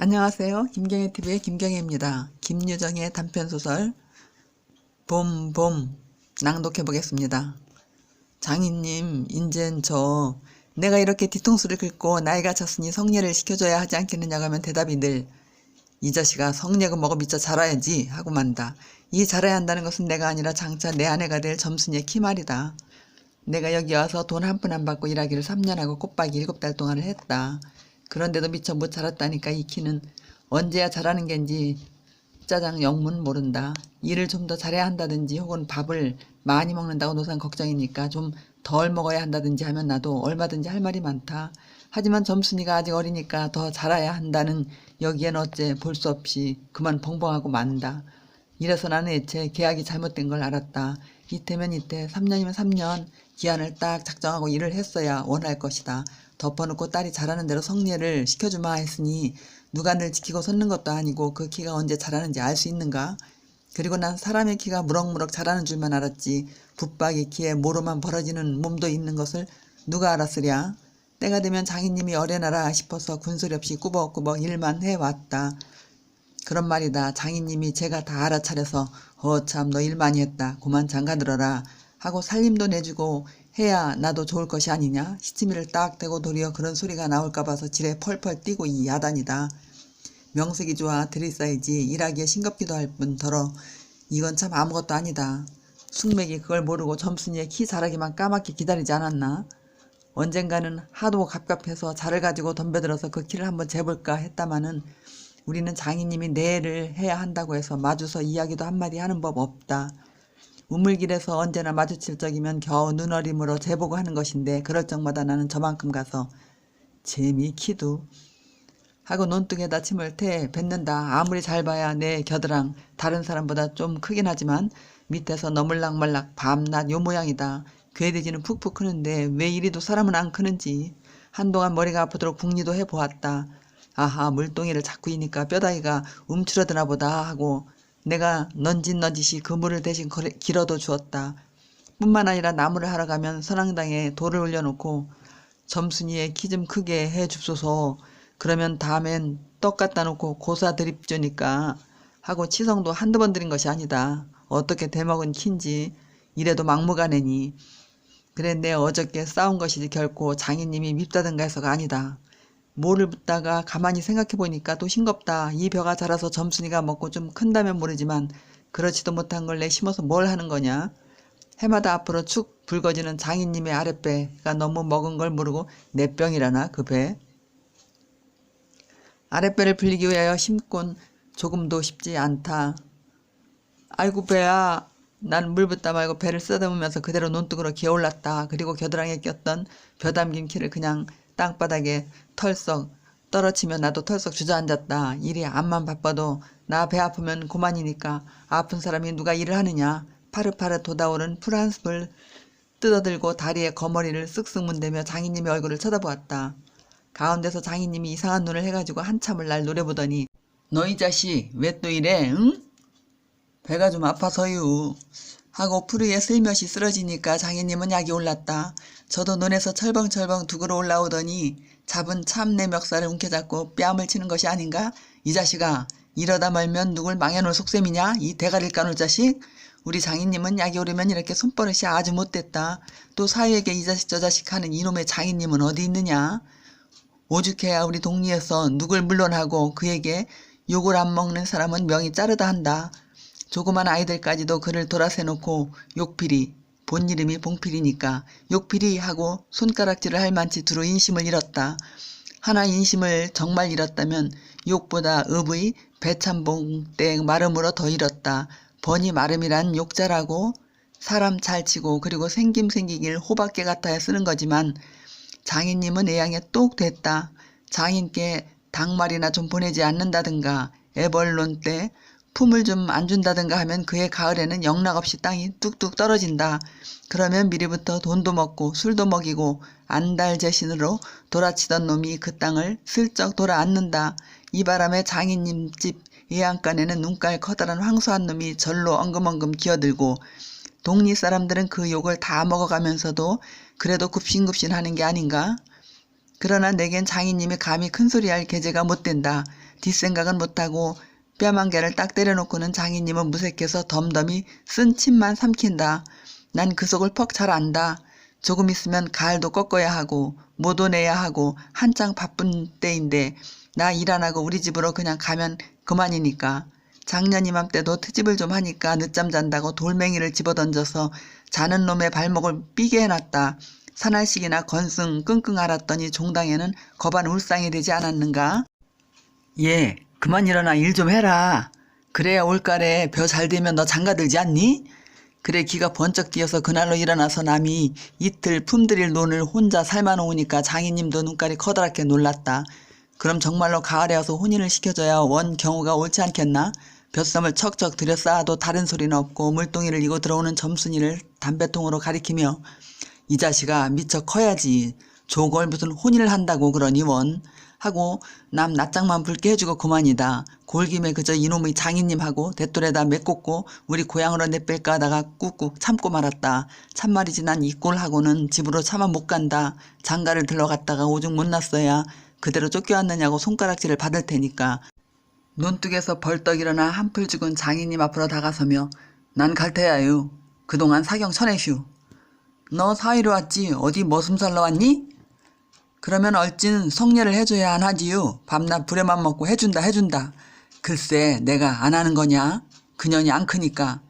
안녕하세요. 김경애TV의 김경애입니다. 김유정의 단편소설 봄 낭독해 보겠습니다. 장인님, 인젠 내가 이렇게 뒤통수를 긁고 나이가 찼으니 성례를 시켜줘야 하지 않겠느냐고 하면 대답이 늘 이 자식아 성례고 뭐고 미처 자라야지 하고 만다. 이 자라야 한다는 것은 내가 아니라 장차 내 아내가 될 점순이의 키 말이다. 내가 여기 와서 돈 한 푼 안 받고 일하기를 3년 하고 꼬박이 7달 동안을 했다. 그런데도 미처 못 자랐다니까. 이 키는 언제야 자라는 겐지 짜장 영문 모른다. 일을 좀 더 잘해야 한다든지 혹은 밥을 많이 먹는다고 노산 걱정이니까 좀 덜 먹어야 한다든지 하면 나도 얼마든지 할 말이 많다. 하지만 점순이가 아직 어리니까 더 자라야 한다는 여기엔 어째 볼 수 없이 그만 벙벙하고 만다. 이래서 나는 애초에 계약이 잘못된 걸 알았다. 이때면 이때 3년이면 3년 기한을 딱 작정하고 일을 했어야 원할 것이다. 덮어놓고 딸이 잘하는 대로 성례를 시켜주마 했으니 누가 늘 지키고 섰는 것도 아니고 그 키가 언제 자라는지 알 수 있는가? 그리고 난 사람의 키가 무럭무럭 자라는 줄만 알았지 붙박이 키에 모로만 벌어지는 몸도 있는 것을 누가 알았으랴? 때가 되면 장인님이 어려나라 싶어서 군소리 없이 꾸벅꾸벅 일만 해왔다. 그런 말이다. 장인님이 제가 다 알아차려서 참 너 일 많이 했다. 고만 장가들어라 하고 살림도 내주고 해야 나도 좋을 것이 아니냐. 시치미를 딱 대고 도리어 그런 소리가 나올까 봐서 지레 펄펄 뛰고 이 야단이다. 명색이 좋아 들이싸이지 일하기에 싱겁기도 할 뿐더러 이건 참 아무것도 아니다. 숙맥이 그걸 모르고 점순이의 키 자라기만 까맣게 기다리지 않았나. 언젠가는 하도 갑갑해서 자를 가지고 덤벼들어서 그 키를 한번 재볼까 했다마는 우리는 장인님이 내를 해야 한다고 해서 마주서 이야기도 한마디 하는 법 없다. 우물길에서 언제나 마주칠 적이면 겨우 눈어림으로 재보고 하는 것인데 그럴 적마다 나는 저만큼 가서 재미 키도 하고 논둑에다 침을 태 뱉는다. 아무리 잘 봐야 내 겨드랑 다른 사람보다 좀 크긴 하지만 밑에서 너물락말락 밤낮 요 모양이다. 괴돼지는 푹푹 크는데 왜 이리도 사람은 안 크는지 한동안 머리가 아프도록 궁리도 해보았다. 아하, 물동이를 자꾸 이니까 뼈다귀가 움츠러드나 보다 하고 내가 넌짓넌짓이 그 물을 대신 길어도 주었다. 뿐만 아니라 나무를 하러 가면 선앙당에 돌을 올려놓고 점순이의 키 좀 크게 해 줍소서. 그러면 다음엔 떡 갖다 놓고 고사 드립 주니까 하고 치성도 한두 번 드린 것이 아니다. 어떻게 대먹은 키인지 이래도 막무가내니. 그래 내 어저께 싸운 것이지 결코 장인님이 밉다든가 해서가 아니다. 뭐를 묻다가 가만히 생각해보니까 또 싱겁다. 이 벼가 자라서 점순이가 먹고 좀 큰다면 모르지만 그렇지도 못한 걸 내 심어서 뭘 하는 거냐. 해마다 앞으로 축 붉어지는 장인님의 아랫배가 너무 먹은 걸 모르고 내 병이라나 그 배. 아랫배를 불리기 위하여 심곤 조금도 쉽지 않다. 아이고 배야. 난 물 붓다 말고 배를 쓰다보면서 그대로 논둑으로 기어올랐다. 그리고 겨드랑이에 꼈던 벼 담긴 키를 그냥 땅바닥에 털썩 떨어치며 나도 털썩 주저앉았다. 일이 암만 바빠도 나 배 아프면 고만이니까 아픈 사람이 누가 일을 하느냐. 파릇파릇 돋아오른 풀 한 숲을 뜯어들고 다리에 거머리를 쓱쓱 문대며 장인님의 얼굴을 쳐다보았다. 가운데서 장인님이 이상한 눈을 해가지고 한참을 날 노려보더니 너 이 자식 왜 또 이래 응? 배가 좀 아파서유 하고 풀 위에 슬며시 쓰러지니까 장인님은 약이 올랐다. 저도 눈에서 철벙철벙 두그러 올라오더니 잡은 참내 멱살을 움켜잡고 뺨을 치는 것이 아닌가? 이 자식아 이러다 말면 누굴 망해놓을 속셈이냐? 이 대가리를 까놓을 자식? 우리 장인님은 약이 오르면 이렇게 손버릇이 아주 못됐다. 또 사위에게 이 자식 저 자식 하는 이놈의 장인님은 어디 있느냐? 오죽해야 우리 동리에서 누굴 물론하고 그에게 욕을 안 먹는 사람은 명이 자르다 한다. 조그만 아이들까지도 그를 돌아세놓고 욕필이, 본 이름이 봉필이니까 욕필이 하고 손가락질을 할 만치 두루 인심을 잃었다. 하나 인심을 정말 잃었다면 욕보다 읍의 배참봉 마름으로 더 잃었다. 번이 마름이란 욕자라고 사람 잘 치고 그리고 생김생기길 호박개 같아야 쓰는 거지만 장인님은 애양에 똑 됐다. 장인께 닭말이나 좀 보내지 않는다든가 애벌론 때 품을 좀 안 준다든가 하면 그의 가을에는 영락없이 땅이 뚝뚝 떨어진다. 그러면 미리부터 돈도 먹고 술도 먹이고 안달재신으로 돌아치던 놈이 그 땅을 슬쩍 돌아앉는다. 이 바람에 장인님 집 예안간에는 눈깔 커다란 황소한 놈이 절로 엉금엉금 기어들고 동리 사람들은 그 욕을 다 먹어가면서도 그래도 굽신굽신하는 게 아닌가? 그러나 내겐 장인님이 감히 큰소리할 계제가 못된다. 뒷생각은 못하고 뺨 한 개를 딱 때려놓고는 장인님은 무색해서 덤덤히 쓴 침만 삼킨다. 난 그 속을 퍽 잘 안다. 조금 있으면 가을도 꺾어야 하고 모도 내야 하고 한창 바쁜 때인데 나 일 안 하고 우리 집으로 그냥 가면 그만이니까. 작년 이맘때도 트집을 좀 하니까 늦잠 잔다고 돌멩이를 집어던져서 자는 놈의 발목을 삐게 해놨다. 사날씩이나 건승 끙끙 앓았더니 종당에는 거반 울상이 되지 않았는가? 예, 그만 일어나 일 좀 해라. 그래야 올가래 벼 잘 되면 너 장가들지 않니? 그래 기가 번쩍 뛰어서 그날로 일어나서 남이 이틀 품들일 논을 혼자 삶아놓으니까 장인님도 눈깔이 커다랗게 놀랐다. 그럼 정말로 가을에 와서 혼인을 시켜줘야 원 경우가 옳지 않겠나? 벼섬을 척척 들여 쌓아도 다른 소리는 없고 물동이를 이고 들어오는 점순이를 담배통으로 가리키며 이 자식아 미처 커야지. 저걸 무슨 혼인을 한다고 그러니 원. 하고 남 낯장만 붉게 해주고 그만이다. 골김에 그저 이놈의 장인님하고 대돌에다 메꽂고 우리 고향으로 내뺄까 하다가 꾹꾹 참고 말았다. 참말이지 난 이 꼴하고는 집으로 차마 못 간다. 장가를 들러갔다가 오죽 못났어야 그대로 쫓겨왔느냐고 손가락질을 받을 테니까. 논뚝에서 벌떡 일어나 한풀 죽은 장인님 앞으로 다가서며 난 갈 테야유. 그동안 사경 쳐내슈. 너 사위로 왔지 어디 머슴살러 왔니? 그러면 얼찐 성례를 해줘야 안 하지요. 밤낮 부려만 먹고 해준다. 글쎄 내가 안 하는 거냐? 그년이 안 크니까.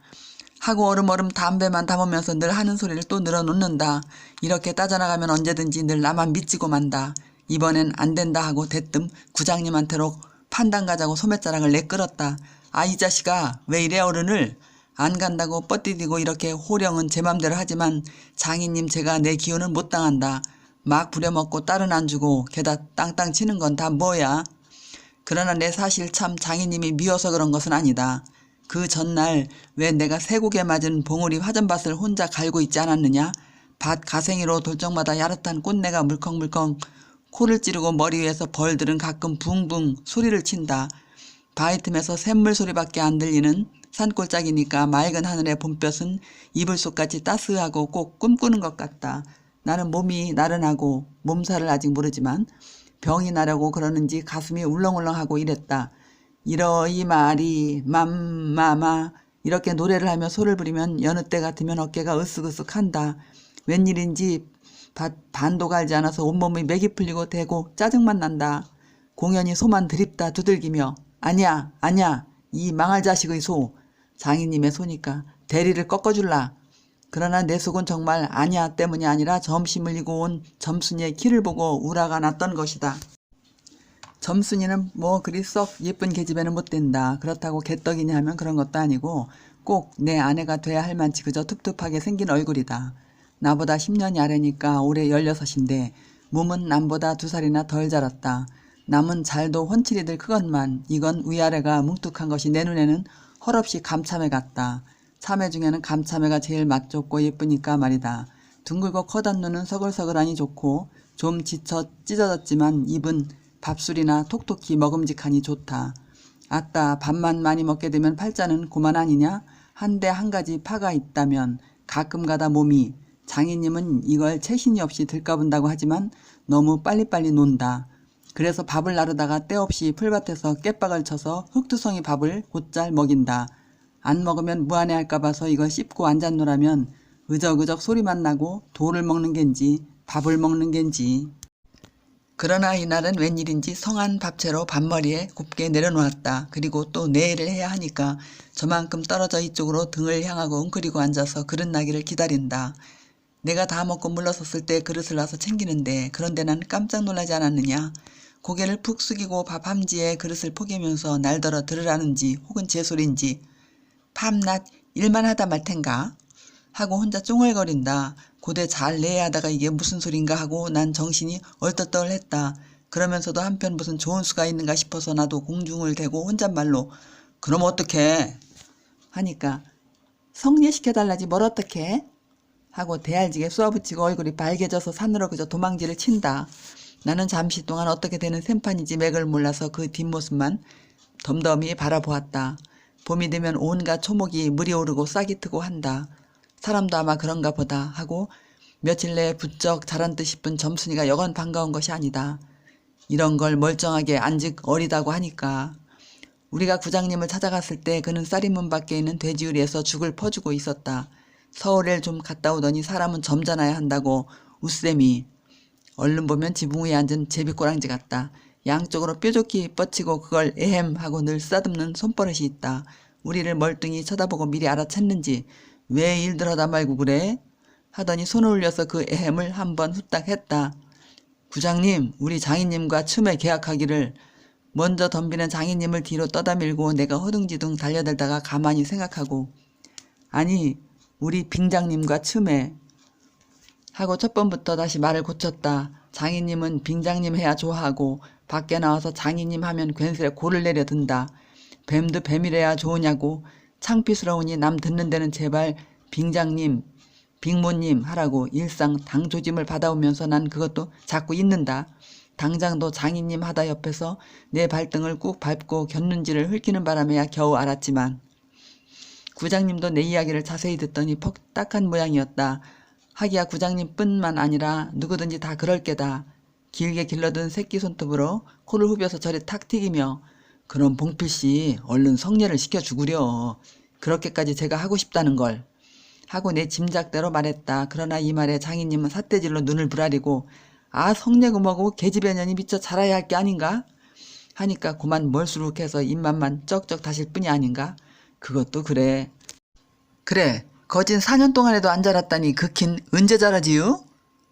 하고 얼음얼음 담배만 담으면서 늘 하는 소리를 또 늘어놓는다. 이렇게 따져나가면 언제든지 늘 나만 미치고 만다. 이번엔 안 된다 하고 대뜸 구장님한테로 판단 가자고 소매자락을 내끌었다. 아 이 자식아 왜 이래 어른을. 안 간다고 뻗디디고 이렇게 호령은 제 맘대로 하지만 장인님 제가 내 기운을 못 당한다. 막 부려먹고 딸은 안 주고 게다 땅땅 치는 건 다 뭐야. 그러나 내 사실 참 장인님이 미워서 그런 것은 아니다. 그 전날 왜 내가 쇠고개 맞은 봉우리 화전밭을 혼자 갈고 있지 않았느냐. 밭 가생이로 돌적마다 야릇한 꽃내가 물컹물컹 코를 찌르고 머리 위에서 벌들은 가끔 붕붕 소리를 친다. 바위 틈에서 샘물 소리밖에 안 들리는 산골짜기니까 맑은 하늘의 봄볕은 이불 속같이 따스하고 꼭 꿈꾸는 것 같다. 나는 몸이 나른하고 몸살을 아직 모르지만 병이 나려고 그러는지 가슴이 울렁울렁하고 이랬다. 이러이 말이 맘마마 이렇게 노래를 하며 소를 부리면 여느 때 같으면 어깨가 으쓱으쓱한다. 웬일인지 반도 갈지 않아서 온몸이 맥이 풀리고 대고 짜증만 난다. 공연히 소만 드립다 두들기며 아니야 이 망할 자식의 소. 장인님의 소니까 대리를 꺾어줄라. 그러나 내 속은 정말 아니야 때문이 아니라 점심을 이고 온 점순이의 키를 보고 우라가 났던 것이다. 점순이는 뭐 그리 썩 예쁜 계집애는 못 된다. 그렇다고 개떡이냐 하면 그런 것도 아니고 꼭 내 아내가 돼야 할 만치 그저 툭툭하게 생긴 얼굴이다. 나보다 10년이 아래니까 올해 16인데 몸은 남보다 2살이나 덜 자랐다. 남은 잘도 훤칠이들 크건만 이건 위아래가 뭉툭한 것이 내 눈에는 헐없이 감참해 같다. 참외 중에는 감참외가 제일 맛 좋고 예쁘니까 말이다. 둥글고 커단 눈은 서글서글하니 좋고 좀 지쳐 찢어졌지만 입은 밥술이나 톡톡히 먹음직하니 좋다. 아따 밥만 많이 먹게 되면 팔자는 고만 아니냐? 한데 한 가지 파가 있다면 가끔가다 몸이 장인님은 이걸 채신이 없이 들까분다고 하지만 너무 빨리빨리 논다. 그래서 밥을 나르다가 때없이 풀밭에서 깨박을 쳐서 흙두성이 밥을 곧잘 먹인다. 안 먹으면 무안해할까 봐서 이걸 씹고 앉았노라면 으적으적 소리만 나고 돌을 먹는 겐지 밥을 먹는 겐지. 그러나 이날은 웬일인지 성한 밥채로 밥머리에 곱게 내려놓았다. 그리고 또 내일을 해야 하니까 저만큼 떨어져 이쪽으로 등을 향하고 웅크리고 앉아서 그릇 나기를 기다린다. 내가 다 먹고 물러섰을 때 그릇을 놔서 챙기는데 그런데 난 깜짝 놀라지 않았느냐. 고개를 푹 숙이고 밥 함지에 그릇을 포개면서 날더러 들으라는지 혹은 제 소린지 밤낮 일만 하다 말 텐가 하고 혼자 쫑얼거린다. 고대 잘 내야 하다가 이게 무슨 소린가 하고 난 정신이 얼떨떨했다. 그러면서도 한편 무슨 좋은 수가 있는가 싶어서 나도 공중을 대고 혼잣말로 그럼 어떡해 하니까 성례시켜달라지 뭘 어떡해 하고 대알지게 쏘아붙이고 얼굴이 빨개져서 산으로 그저 도망질을 친다. 나는 잠시 동안 어떻게 되는 셈판인지 맥을 몰라서 그 뒷모습만 덤덤히 바라보았다. 봄이 되면 온갖 초목이 물이 오르고 싹이 트고 한다. 사람도 아마 그런가 보다 하고 며칠 내에 부쩍 자란 듯 싶은 점순이가 여간 반가운 것이 아니다. 이런 걸 멀쩡하게 안직 어리다고 하니까. 우리가 구장님을 찾아갔을 때 그는 쌀인문 밖에 있는 돼지우리에서 죽을 퍼주고 있었다. 서울에 좀 갔다 오더니 사람은 점잖아야 한다고 웃셈이. 얼른 보면 지붕 위에 앉은 제비꼬랑지 같다. 양쪽으로 뾰족히 뻗치고 그걸 에헴 하고 늘 쓰다듬는 손버릇이 있다. 우리를 멀뚱히 쳐다보고 미리 알아챘는지 왜 일들어다 말고 그래? 하더니 손을 올려서 그 에헴을 한번 후딱 했다. 구장님, 우리 장인님과 춤에 계약하기를. 먼저 덤비는 장인님을 뒤로 떠다밀고 내가 허둥지둥 달려들다가 가만히 생각하고 아니 우리 빙장님과 춤에 하고 첫 번부터 다시 말을 고쳤다. 장인님은 빙장님 해야 좋아하고 밖에 나와서 장인님 하면 괜스레 골을 내려든다. 뱀도 뱀이래야 좋으냐고. 창피스러우니 남 듣는 데는 제발 빙장님, 빙모님 하라고 일상 당조짐을 받아오면서 난 그것도 자꾸 잊는다. 당장도 장인님 하다 옆에서 내 발등을 꾹 밟고 곁눈질을 흘키는 바람에야 겨우 알았지만 구장님도 내 이야기를 자세히 듣더니 퍽 딱한 모양이었다. 하기야 구장님뿐만 아니라 누구든지 다 그럴 게다. 길게 길러든 새끼 손톱으로 코를 후벼서 저리 탁 튀기며 그럼 봉필씨 얼른 성례를 시켜주구려. 그렇게까지 제가 하고 싶다는 걸. 하고 내 짐작대로 말했다. 그러나 이 말에 장인님은 삿대질로 눈을 부라리고 아 성례고 뭐고 계집애년이 미쳐 자라야 할 게 아닌가? 하니까 그만 멀수룩해서 입맛만 쩍쩍 다실 뿐이 아닌가? 그것도 그래. 그래 거진 4년 동안에도 안 자랐다니 그 킨 언제 자라지요?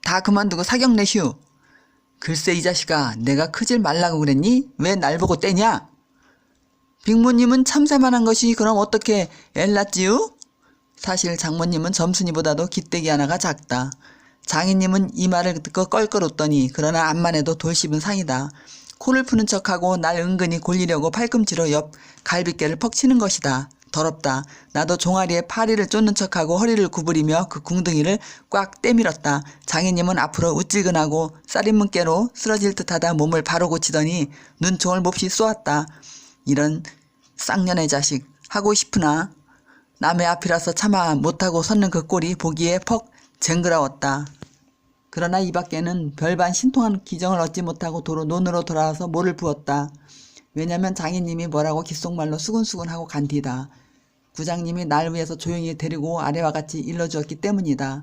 다 그만두고 사경 내슈. 글쎄 이 자식아 내가 크질 말라고 그랬니? 왜 날 보고 떼냐? 빅모님은 참새만한 것이 그럼 어떻게 엘났지요? 사실 장모님은 점순이보다도 기대기 하나가 작다. 장인님은 이 말을 듣고 껄껄 웃더니 그러나 암만 해도 돌씹은 상이다. 코를 푸는 척하고 날 은근히 골리려고 팔꿈치로 옆 갈비뼈를 퍽 치는 것이다. 더럽다. 나도 종아리에 파리를 쫓는 척하고 허리를 구부리며 그 궁둥이를 꽉 떼밀었다. 장인님은 앞으로 우찔근하고 쌀인문깨로 쓰러질 듯하다 몸을 바로 고치더니 눈총을 몹시 쏘았다. 이런 쌍년의 자식 하고 싶으나 남의 앞이라서 차마 못하고 섰는 그 꼴이 보기에 퍽 쟁그라웠다. 그러나 이 밖에는 별반 신통한 기정을 얻지 못하고 도로 논으로 돌아와서 모를 부었다. 왜냐면 장인님이 뭐라고 귓속말로 수근수근하고 간 뒤다. 구장님이 날 위해서 조용히 데리고 아래와 같이 일러주었기 때문이다.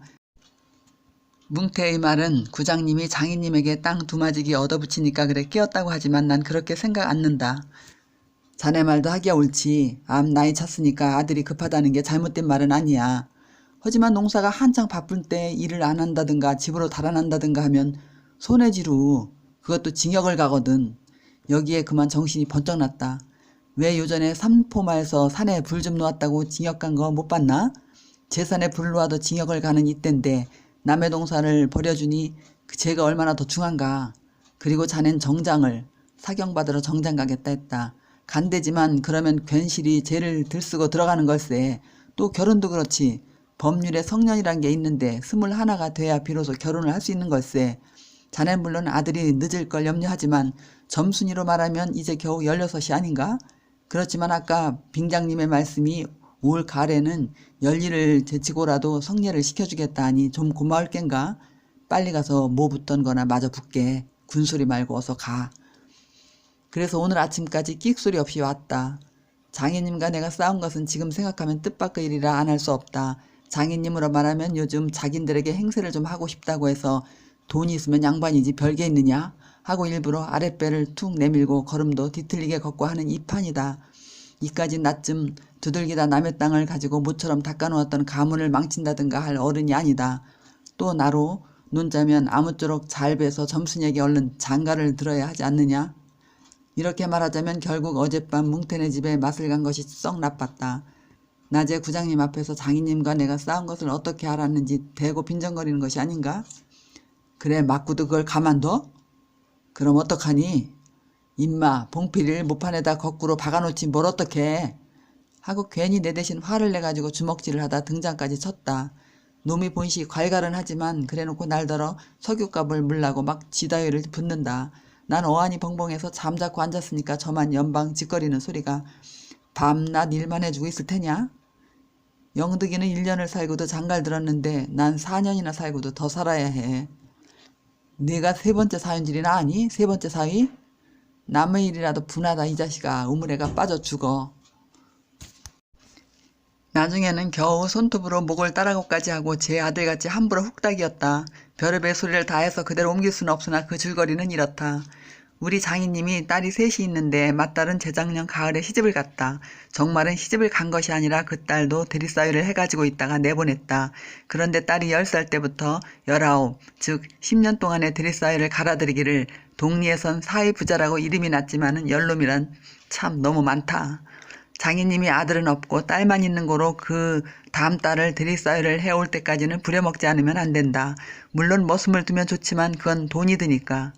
뭉태의 말은 구장님이 장인님에게 땅 두마지기 얻어붙이니까 그래 끼었다고 하지만 난 그렇게 생각 않는다. 자네 말도 하기야 옳지. 암 나이 찼으니까 아들이 급하다는 게 잘못된 말은 아니야. 하지만 농사가 한창 바쁠 때 일을 안 한다든가 집으로 달아난다든가 하면 손해지루. 그것도 징역을 가거든. 여기에 그만 정신이 번쩍 났다. 왜 요전에 삼포마에서 산에 불 좀 놓았다고 징역 간 거 못 봤나? 재산에 불 놓아도 징역을 가는 이때인데 남의 동산을 버려주니 그 죄가 얼마나 더 중한가. 그리고 자넨 정장을 사경받으러 정장 가겠다 했다. 간대지만 그러면 괜시리 죄를 들쓰고 들어가는 걸세. 또 결혼도 그렇지. 법률에 성년이란 게 있는데 21가 돼야 비로소 결혼을 할 수 있는 걸세. 자넨 물론 아들이 늦을 걸 염려하지만 점순이로 말하면 이제 겨우 16이 아닌가? 그렇지만 아까 빙장님의 말씀이 올 가을에는 열일을 제치고라도 성례를 시켜주겠다 하니 좀 고마울 겐가? 빨리 가서 뭐 붙던 거나 마저 붙게. 군소리 말고 어서 가. 그래서 오늘 아침까지 끽소리 없이 왔다. 장인님과 내가 싸운 것은 지금 생각하면 뜻밖의 일이라 안 할 수 없다. 장인님으로 말하면 요즘 자긴들에게 행세를 좀 하고 싶다고 해서 돈이 있으면 양반이지 별게 있느냐 하고 일부러 아랫배를 툭 내밀고 걸음도 뒤틀리게 걷고 하는 이 판이다. 이까지 낮쯤 두들기다 남의 땅을 가지고 모처럼 닦아놓았던 가문을 망친다든가 할 어른이 아니다. 또 나로 논자면 아무쪼록 잘 배서 점순에게 얼른 장가를 들어야 하지 않느냐. 이렇게 말하자면 결국 어젯밤 뭉태네 집에 맛을 간 것이 썩 나빴다. 낮에 구장님 앞에서 장인님과 내가 싸운 것을 어떻게 알았는지 대고 빈정거리는 것이 아닌가? 그래 맞고도 그걸 가만둬? 그럼 어떡하니? 임마 봉필이를 모판에다 거꾸로 박아놓지 뭘 어떡해. 하고 괜히 내 대신 화를 내가지고 주먹질을 하다 등장까지 쳤다. 놈이 본시 괄갈은 하지만 그래놓고 날더러 석유값을 물라고 막 지다위를 붓는다. 난 어안이 벙벙해서 잠자코 앉았으니까 저만 연방 짓거리는 소리가 밤낮 일만 해주고 있을 테냐? 영득이는 1년을 살고도 장갈 들었는데 난 4년이나 살고도 더 살아야 해. 네가 세 번째 사연질이나 아니? 세 번째 사위? 남의 일이라도 분하다 이 자식아. 우물애가 빠져 죽어. 나중에는 겨우 손톱으로 목을 따라고까지 하고 제 아들같이 함부로 훅닥이었다. 별의별 소리를 다 해서 그대로 옮길 수는 없으나 그 줄거리는 이렇다. 우리 장인님이 딸이 셋이 있는데 맏딸은 재작년 가을에 시집을 갔다. 정말은 시집을 간 것이 아니라 그 딸도 대리사위를 해가지고 있다가 내보냈다. 그런데 딸이 10살 때부터 19, 즉 10년 동안의 대리사위를 갈아들이기를 동리에선 사위부자라고 이름이 났지만은 연놈이란 참 너무 많다. 장인님이 아들은 없고 딸만 있는 거로 그 다음 딸을 대리사위를 해올 때까지는 부려먹지 않으면 안 된다. 물론 머슴을 두면 좋지만 그건 돈이 드니까.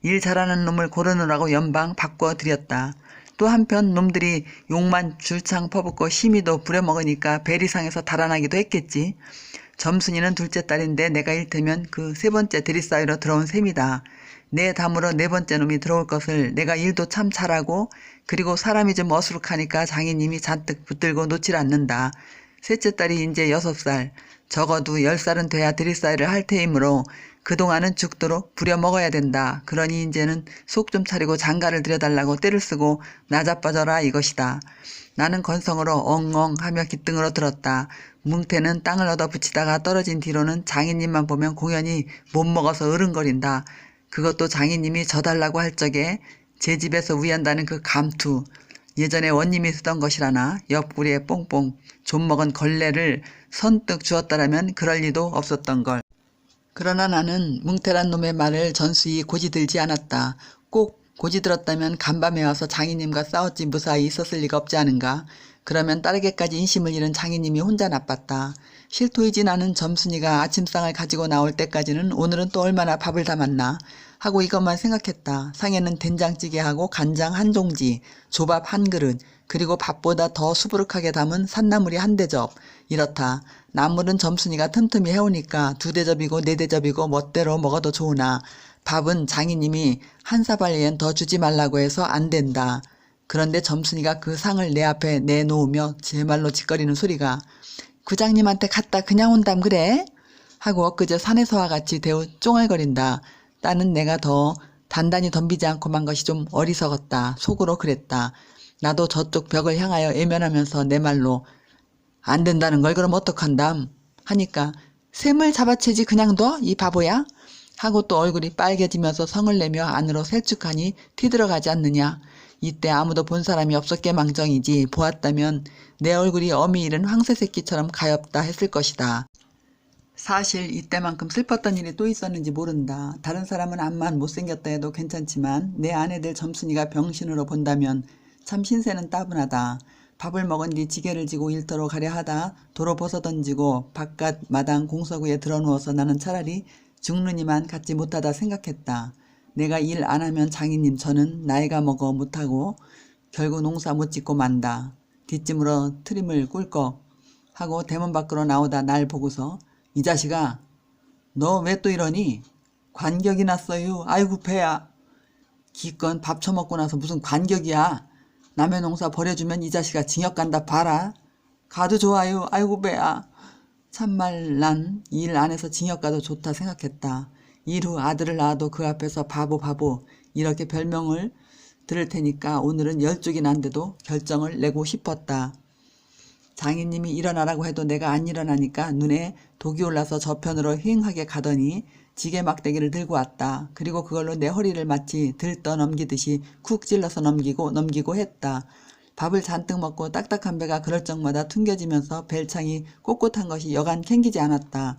일 잘하는 놈을 고르느라고 연방 바꿔드렸다. 또 한편 놈들이 욕만 줄창 퍼붓고 심의도 부려먹으니까 베리상에서 달아나기도 했겠지. 점순이는 둘째 딸인데 내가 일테면 그 세 번째 대리사위로 들어온 셈이다. 내 담으로 네 번째 놈이 들어올 것을 내가 일도 참 잘하고 그리고 사람이 좀 어수룩하니까 장인님이 잔뜩 붙들고 놓질 않는다. 셋째 딸이 이제 6살, 적어도 10살은 돼야 대리사위를 할 테이므로 그동안은 죽도록 부려먹어야 된다. 그러니 이제는 속 좀 차리고 장가를 들여달라고 때를 쓰고 나자빠져라 이것이다. 나는 건성으로 엉엉 하며 기등으로 들었다. 뭉태는 땅을 얻어 붙이다가 떨어진 뒤로는 장인님만 보면 공연히 못 먹어서 으른거린다. 그것도 장인님이 져달라고 할 적에 제 집에서 위한다는 그 감투. 예전에 원님이 쓰던 것이라나 옆구리에 뽕뽕 좀 먹은 걸레를 선뜩 주었다라면 그럴 리도 없었던 걸. 그러나 나는 뭉태란 놈의 말을 전수히 고지들지 않았다. 꼭 고지들었다면 간밤에 와서 장인님과 싸웠지 무사히 있었을 리가 없지 않은가. 그러면 딸에게까지 인심을 잃은 장인님이 혼자 나빴다. 실토이진 않은 점순이가 아침상을 가지고 나올 때까지는 오늘은 또 얼마나 밥을 담았나 하고 이것만 생각했다. 상에는 된장찌개하고 간장 한 종지, 조밥 한 그릇, 그리고 밥보다 더 수부룩하게 담은 산나물이 한 대접. 이렇다. 나물은 점순이가 틈틈이 해오니까 2대접이고 4대접이고 멋대로 먹어도 좋으나 밥은 장인님이 한 사발 외엔 더 주지 말라고 해서 안 된다. 그런데 점순이가 그 상을 내 앞에 내놓으며 제 말로 짓거리는 소리가 구장님한테 갔다 그냥 온담 그래? 하고 엊그제 산에서와 같이 대우 쫑알거린다. 딸은 내가 더 단단히 덤비지 않고 만 것이 좀 어리석었다. 속으로 그랬다. 나도 저쪽 벽을 향하여 애면하면서 내 말로 안 된다는 걸 그럼 어떡한담? 하니까 샘을 잡아채지 그냥 둬? 이 바보야? 하고 또 얼굴이 빨개지면서 성을 내며 안으로 셀쭉하니 티들어가지 않느냐. 이때 아무도 본 사람이 없었게 망정이지 보았다면 내 얼굴이 어미 잃은 황새새끼처럼 가엾다 했을 것이다. 사실 이때만큼 슬펐던 일이 또 있었는지 모른다. 다른 사람은 암만 못생겼다 해도 괜찮지만 내 아내들 점순이가 병신으로 본다면 참 신세는 따분하다. 밥을 먹은 뒤 지게를 지고 일터로 가려 하다 도로 벗어던지고 바깥 마당 공서구에 들어누워서 나는 차라리 죽느니만 갖지 못하다 생각했다. 내가 일 안 하면 장인님 저는 나이가 먹어 못하고 결국 농사 못 짓고 만다. 뒷짐으로 트림을 꿀꺽 하고 대문 밖으로 나오다 날 보고서 이 자식아 너 왜 또 이러니? 관격이 났어요. 아이고 배야. 기껏 밥 처먹고 나서 무슨 관격이야. 남의 농사 버려주면 이 자식아 징역 간다 봐라. 가도 좋아요. 아이고 배야. 참말 난 일 안 해서 징역 가도 좋다 생각했다. 일 후 아들을 낳아도 그 앞에서 바보 바보 이렇게 별명을 들을 테니까 오늘은 10쪽이 난데도 결정을 내고 싶었다. 장인님이 일어나라고 해도 내가 안 일어나니까 눈에 독이 올라서 저편으로 휑하게 가더니 지게 막대기를 들고 왔다. 그리고 그걸로 내 허리를 마치 들떠 넘기듯이 쿡 찔러서 넘기고 했다. 밥을 잔뜩 먹고 딱딱한 배가 그럴 적마다 퉁겨지면서 벨창이 꼿꼿한 것이 여간 캥기지 않았다.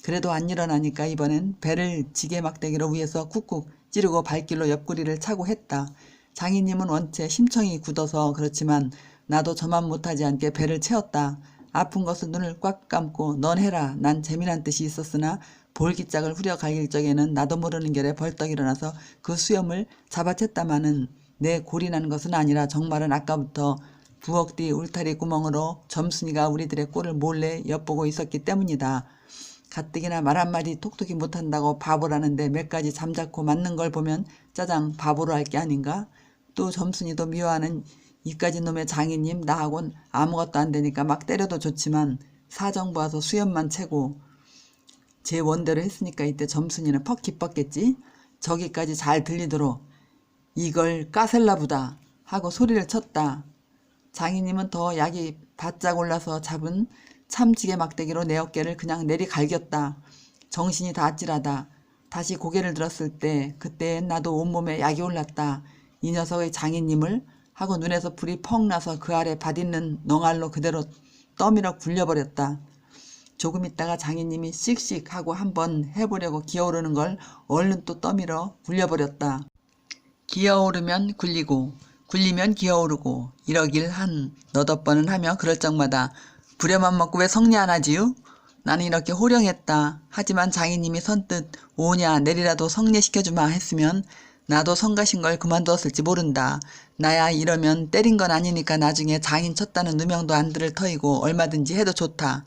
그래도 안 일어나니까 이번엔 배를 지게 막대기로 위에서 쿡쿡 찌르고 발길로 옆구리를 차고 했다. 장인님은 원체 심청이 굳어서 그렇지만 나도 저만 못하지 않게 배를 채웠다. 아픈 것은 눈을 꽉 감고 넌 해라. 난 재미난 뜻이 있었으나 볼기짝을 후려 갈길 적에는 나도 모르는 결에 벌떡 일어나서 그 수염을 잡아챘다마는 내 골이 난 것은 아니라 정말은 아까부터 부엌 뒤 울타리 구멍으로 점순이가 우리들의 꼴을 몰래 엿보고 있었기 때문이다. 가뜩이나 말 한마디 톡톡히 못한다고 바보라는데 몇 가지 잠자코 맞는 걸 보면 짜장 바보로 할 게 아닌가? 또 점순이도 미워하는 이까지 놈의 장인님 나하곤 아무것도 안 되니까 막 때려도 좋지만 사정부 와서 수염만 채고 제 원대로 했으니까 이때 점순이는 퍽 기뻤겠지. 저기까지 잘 들리도록 이걸 까셀라 보다 하고 소리를 쳤다. 장인님은 더 약이 바짝 올라서 잡은 참지게 막대기로 내 어깨를 그냥 내리갈겼다. 정신이 다 아찔하다. 다시 고개를 들었을 때 그때엔 나도 온몸에 약이 올랐다. 이 녀석의 장인님을 하고 눈에서 불이 펑 나서 그 아래 밭있는 넝알로 그대로 떠밀어 굴려버렸다. 조금 있다가 장인님이 씩씩 하고 한번 해보려고 기어오르는 걸 얼른 또 떠밀어 굴려버렸다. 기어오르면 굴리고 굴리면 기어오르고 이러길 한 너댓 번은 하며 그럴 적마다 부려만 먹고 왜 성례 안 하지요? 나는 이렇게 호령했다. 하지만 장인님이 선뜻 오냐 내리라도 성례시켜주마 했으면 나도 성가신 걸 그만두었을지 모른다. 나야 이러면 때린 건 아니니까 나중에 장인 쳤다는 누명도 안 들을 터이고 얼마든지 해도 좋다.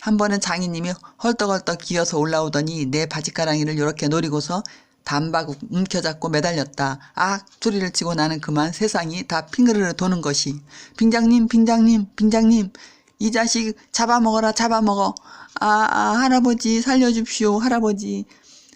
한 번은 장인님이 헐떡헐떡 기어서 올라오더니 내 바지가랑이를 요렇게 노리고서 단박 움켜잡고 매달렸다. 악 소리를 치고 나는 그만 세상이 다 핑그르르 도는 것이. 빙장님 빙장님 빙장님 이 자식 잡아먹어라 잡아먹어. 할아버지 살려줍시오 할아버지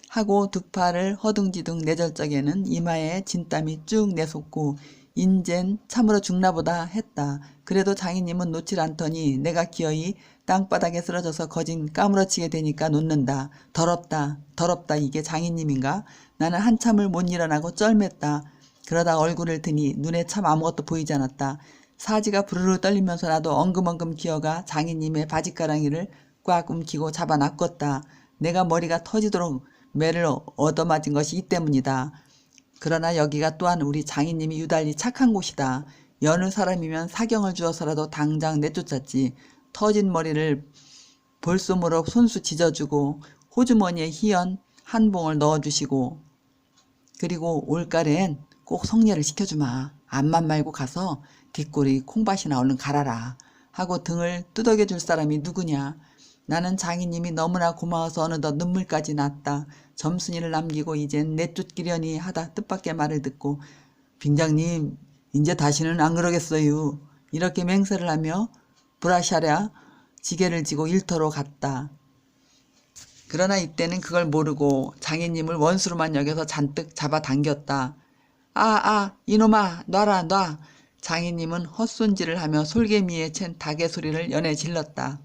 하고 두 팔을 허둥지둥 내절적에는 이마에 진땀이 쭉 내솟고 인젠 참으로 죽나보다 했다. 그래도 장인님은 놓질 않더니 내가 기어이 땅바닥에 쓰러져서 거진 까무러치게 되니까 놓는다. 더럽다 더럽다 이게 장인님인가? 나는 한참을 못 일어나고 쩔맸다. 그러다 얼굴을 드니 눈에 참 아무것도 보이지 않았다. 사지가 부르르 떨리면서 나도 엉금엉금 기어가 장인님의 바지가랑이를 꽉 움키고 잡아놨겄다. 내가 머리가 터지도록 매를 얻어맞은 것이 이 때문이다. 그러나 여기가 또한 우리 장인님이 유달리 착한 곳이다. 여느 사람이면 사경을 주어서라도 당장 내쫓았지. 터진 머리를 볼솜으로 손수 짖어주고 호주머니에 희연 한 봉을 넣어주시고 그리고 올가래엔 꼭 성례를 시켜주마. 암만 말고 가서 뒷골이 콩밭이나 얼른 갈아라 하고 등을 두덕여 줄 사람이 누구냐. 나는 장인님이 너무나 고마워서 어느덧 눈물까지 났다. 점순이를 남기고 이젠 내쫓기려니 하다 뜻밖의 말을 듣고 빙장님 이제 다시는 안 그러겠어요. 이렇게 맹세를 하며 브라샤랴 지게를 지고 일터로 갔다. 그러나 이때는 그걸 모르고 장인님을 원수로만 여겨서 잔뜩 잡아당겼다. 이놈아 놔라 놔. 장인님은 헛손질을 하며 솔개미에 챈 닭의 소리를 연해 질렀다.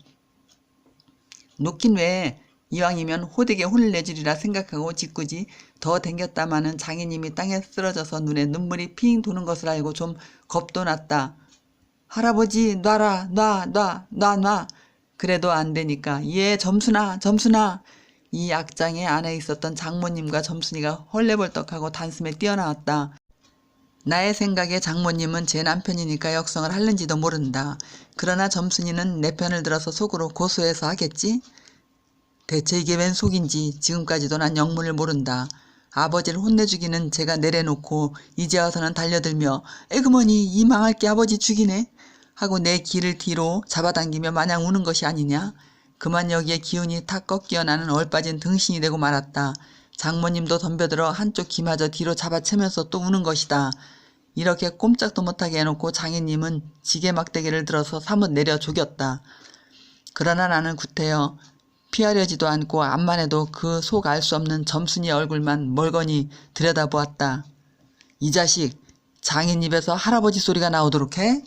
놓긴 왜 이왕이면 호되게 혼을 내주리라 생각하고 짓궂이 더 댕겼다마는 장인님이 땅에 쓰러져서 눈에 눈물이 핑 도는 것을 알고 좀 겁도 났다. 할아버지 놔라 놔. 그래도 안 되니까 예 점순아 이 악장의 안에 있었던 장모님과 점순이가 헐레벌떡하고 단숨에 뛰어나왔다. 나의 생각에 장모님은 제 남편이니까 역성을 하는지도 모른다. 그러나 점순이는 내 편을 들어서 속으로 고소해서 하겠지? 대체 이게 웬 속인지 지금까지도 난 영문을 모른다. 아버지를 혼내주기는 제가 내려놓고 이제 와서는 달려들며 에그머니 이 망할 게 아버지 죽이네 하고 내 귀를 뒤로 잡아당기며 마냥 우는 것이 아니냐. 그만 여기에 기운이 탁 꺾여 나는 얼빠진 등신이 되고 말았다. 장모님도 덤벼들어 한쪽 귀마저 뒤로 잡아채면서 또 우는 것이다. 이렇게 꼼짝도 못하게 해놓고 장인님은 지게 막대기를 들어서 사뭇 내려 조겼다. 그러나 나는 구태여 피하려지도 않고 암만 해도 그 속 알 수 없는 점순이 얼굴만 멀거니 들여다보았다. 이 자식 장인 입에서 할아버지 소리가 나오도록 해?